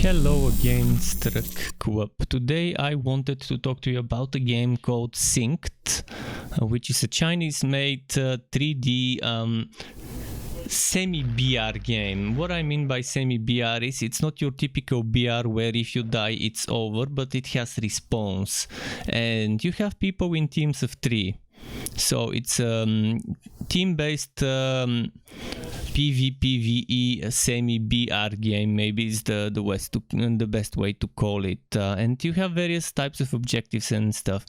Hello again, Struck Co-op. Today I wanted to talk to you about a game called SYNCED, which is a Chinese-made 3D semi-BR game. What I mean by semi-BR is it's not your typical BR where if you die it's over, but it has respawns. And you have people in teams of 3. So it's a team-based PvPvE semi-BR game, maybe is the best way to call it. And you have various types of objectives and stuff.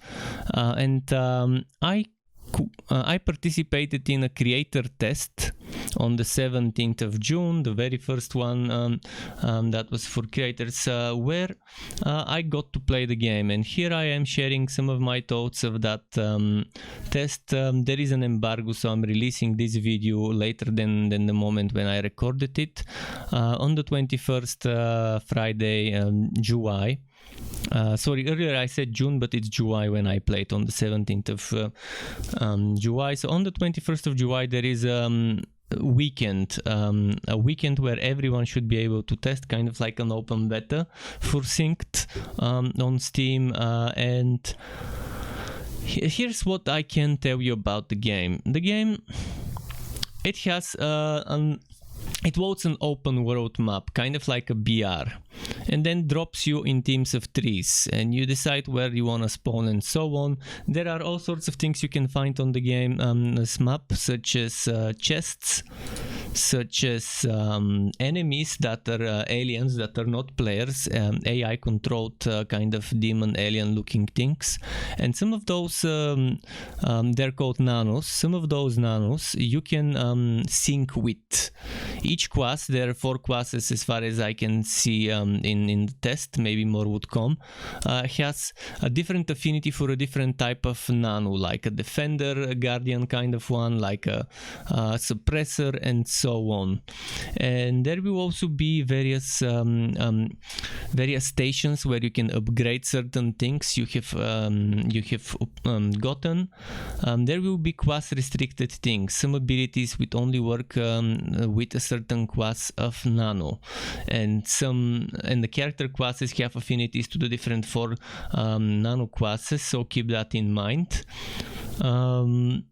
I participated in a creator test on the 17th of June, the very first one that was for creators, where I got to play the game. And here I am sharing some of my thoughts of that test. There is an embargo, so I'm releasing this video later than the moment when I recorded it, on the 21st Friday, July. Sorry, earlier I said June, but it's July when I played on the 17th of July. So on the 21st of July there is a weekend where everyone should be able to test, kind of like an open beta for SYNCED on Steam. And here's what I can tell you about the game. The game, it has it loads an open world map, kind of like a BR, and then drops you in teams of 3s, and you decide where you want to spawn and so on. There are all sorts of things you can find on the game, this map, such as chests, such as enemies that are aliens that are not players, AI controlled kind of demon alien looking things. And some of those, they're called Nanos. Some of those Nanos you can sync with. Each class, there are 4 classes as far as I can see in the test, maybe more would come, has a different affinity for a different type of Nano, like a defender, a guardian kind of one, like a suppressor, and so on. And there will also be various stations where you can upgrade certain things you have gotten. There will be class restricted things. Some abilities will only work with a certain class of Nano, and the character classes have affinities to the different 4 Nano classes, so keep that in mind. And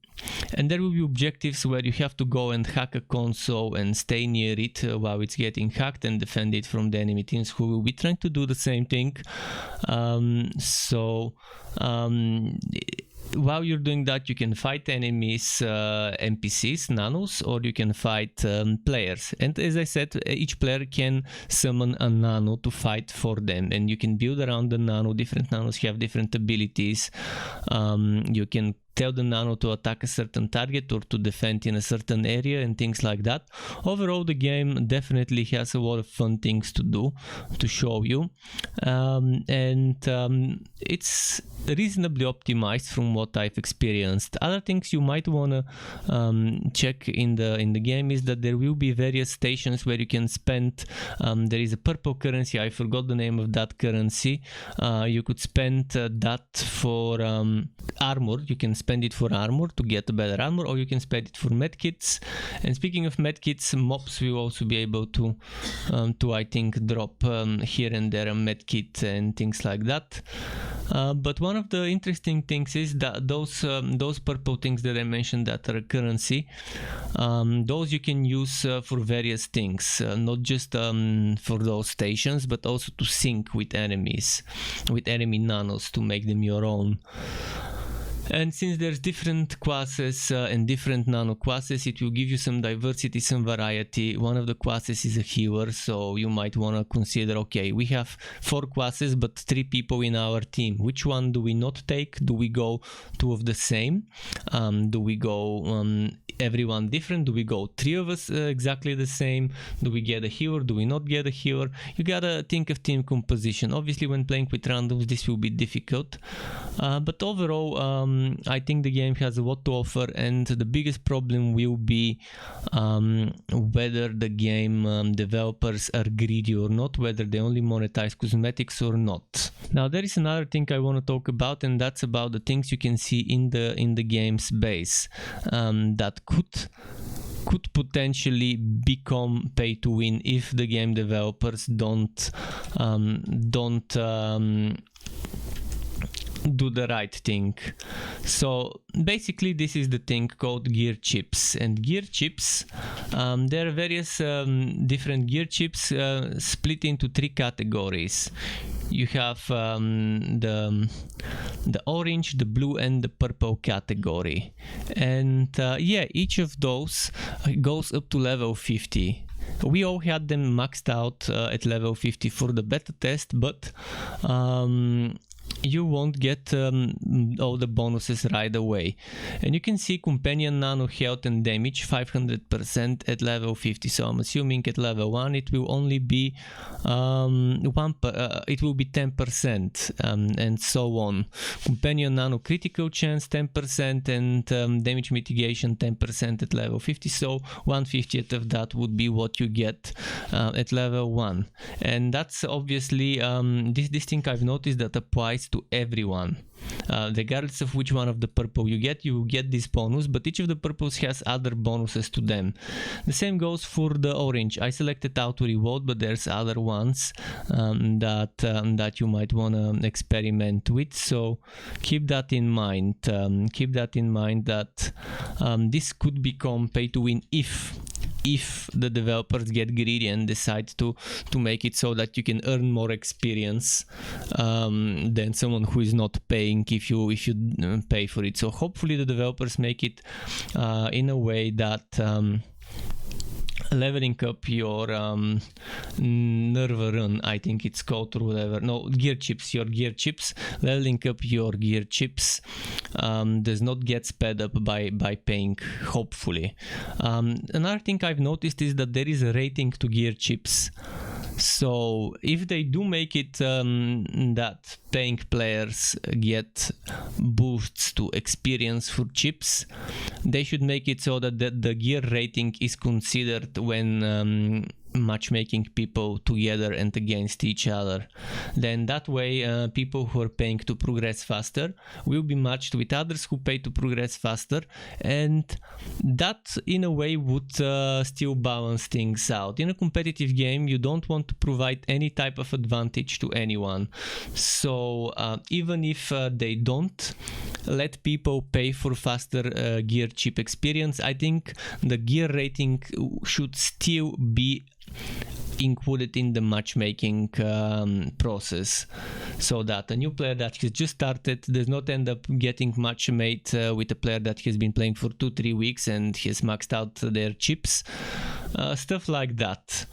there will be objectives where you have to go and hack a console and stay near it while it's getting hacked and defend it from the enemy teams who will be trying to do the same thing. While you're doing that, you can fight enemies, NPCs, Nanos, or you can fight players. And as I said, each player can summon a Nano to fight for them, and you can build around the Nano. Different Nanos have different abilities. You can tell the Nano to attack a certain target or to defend in a certain area and things like that. Overall, the game definitely has a lot of fun things to do, to show you. It's reasonably optimized from what I've experienced. Other things you might want to check in the game is that there will be various stations where you can spend, there is a purple currency, I forgot the name of that currency. You could spend that for armor. You can spend it for armor to get a better armor, or you can spend it for medkits. And speaking of medkits, mobs will also be able to I think drop here and there a medkit and things like that. But one of the interesting things is that those purple things that I mentioned that are currency, those you can use for various things, not just for those stations, but also to sync with enemies, with enemy Nanos, to make them your own. And since there's different classes and different Nano classes, it will give you some diversity, some variety. One of the classes is a healer, so you might want to consider, okay, we have 4 classes but 3 people in our team. Which one do we not take? Do we go 2 of the same? Do we go everyone different? Do we go 3 of us exactly the same? Do we get a healer? Do we not get a healer? You gotta think of team composition. Obviously when playing with randoms this will be difficult, but overall I think the game has a lot to offer, and the biggest problem will be whether the game developers are greedy or not, whether they only monetize cosmetics or not. Now there is another thing I want to talk about, and that's about the things you can see in the game's base that could could potentially become pay to win if the game developers don't do the right thing. So basically this is the thing called gear chips, and gear chips, there are various different gear chips split into three categories. You have the orange, the blue and the purple category, and yeah, each of those goes up to level 50. We all had them maxed out at level 50 for the beta test, but you won't get all the bonuses right away. And you can see companion nano health and damage 500% at level 50. So I'm assuming at level 1 it will only be it will be 10%, and so on. Companion nano critical chance 10% and damage mitigation 10% at level 50. So 1/50th of that would be what you get at level 1. And that's obviously this thing I've noticed that applies to everyone. Regardless of which one of the purple you get this bonus, but each of the purples has other bonuses to them. The same goes for the orange. I selected auto reward, but there's other ones that you might want to experiment with, so keep that in mind. Keep that in mind that this could become pay to win if the developers get greedy and decide to make it so that you can earn more experience than someone who is not paying if you pay for it. So hopefully the developers make it in a way that leveling up your nerve run, I think it's called, or whatever. No, gear chips, your gear chips. Leveling up your gear chips does not get sped up by paying, hopefully. Another thing I've noticed is that there is a rating to gear chips. So if they do make it that paying players get boosts to experience for chips, they should make it so that the gear rating is considered when matchmaking people together and against each other. Then that way people who are paying to progress faster will be matched with others who pay to progress faster, and that in a way would still balance things out. In a competitive game you don't want to provide any type of advantage to anyone, so even if they don't let people pay for faster gear chip experience, I think the gear rating should still be included in the matchmaking process, so that a new player that has just started does not end up getting match-made with a player that has been playing for 2-3 weeks and has maxed out their chips, stuff like that.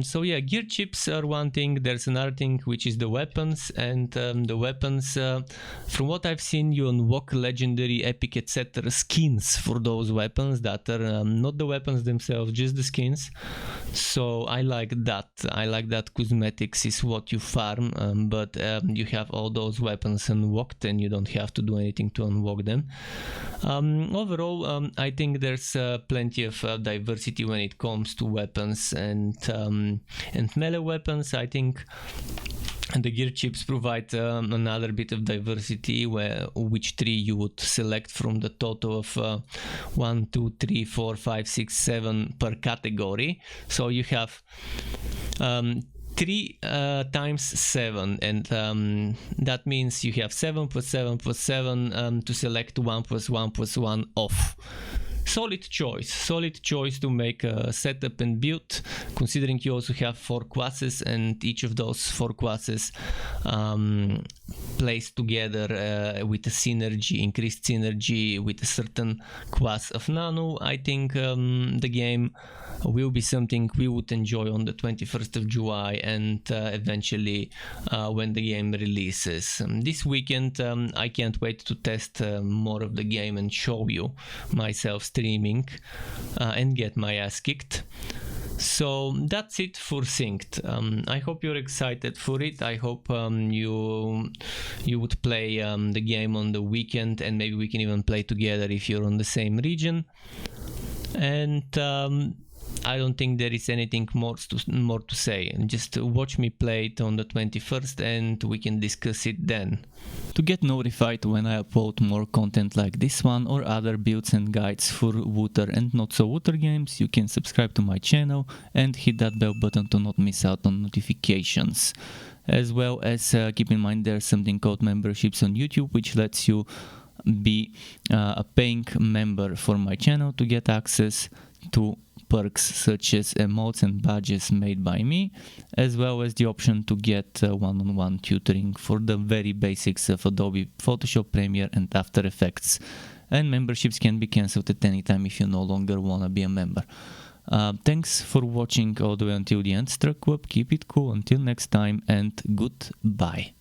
So yeah, gear chips are one thing. There's another thing which is the weapons, and the weapons, from what I've seen, you unlock legendary, epic, etc. skins for those weapons that are not the weapons themselves, just the skins. So I like that. I like that cosmetics is what you farm, but you have all those weapons unlocked and you don't have to do anything to unlock them. Overall, I think there's plenty of diversity when it comes to weapons and melee weapons. I think the gear chips provide another bit of diversity, which tree you would select from the total of 1, 2, 3, 4, 5, 6, 7 per category. So you have 3 times 7, and that means you have 7 plus 7 plus 7 to select 1 plus 1 plus 1 off. Solid choice to make a setup and build, considering you also have 4 classes and each of those 4 classes placed together with a synergy, increased synergy with a certain class of Nano. I think the game will be something we would enjoy on the 21st of July and eventually when the game releases. This weekend I can't wait to test more of the game and show you myself streaming and get my ass kicked. So that's it for Synced. I hope you're excited for it. I hope you would play the game on the weekend, and maybe we can even play together if you're on the same region. And I don't think there is anything more to say. Just watch me play it on the 21st and we can discuss it then. To get notified when I upload more content like this one or other builds and guides for Wooter and not so Wooter games, you can subscribe to my channel and hit that bell button to not miss out on notifications. As well as keep in mind there's something called memberships on YouTube, which lets you be a paying member for my channel to get access to perks such as emotes and badges made by me, as well as the option to get one-on-one tutoring for the very basics of Adobe Photoshop, Premiere and After Effects. And memberships can be cancelled at any time if you no longer want to be a member. Thanks for watching all the way until the end, Struck Web. Keep it cool until next time and goodbye.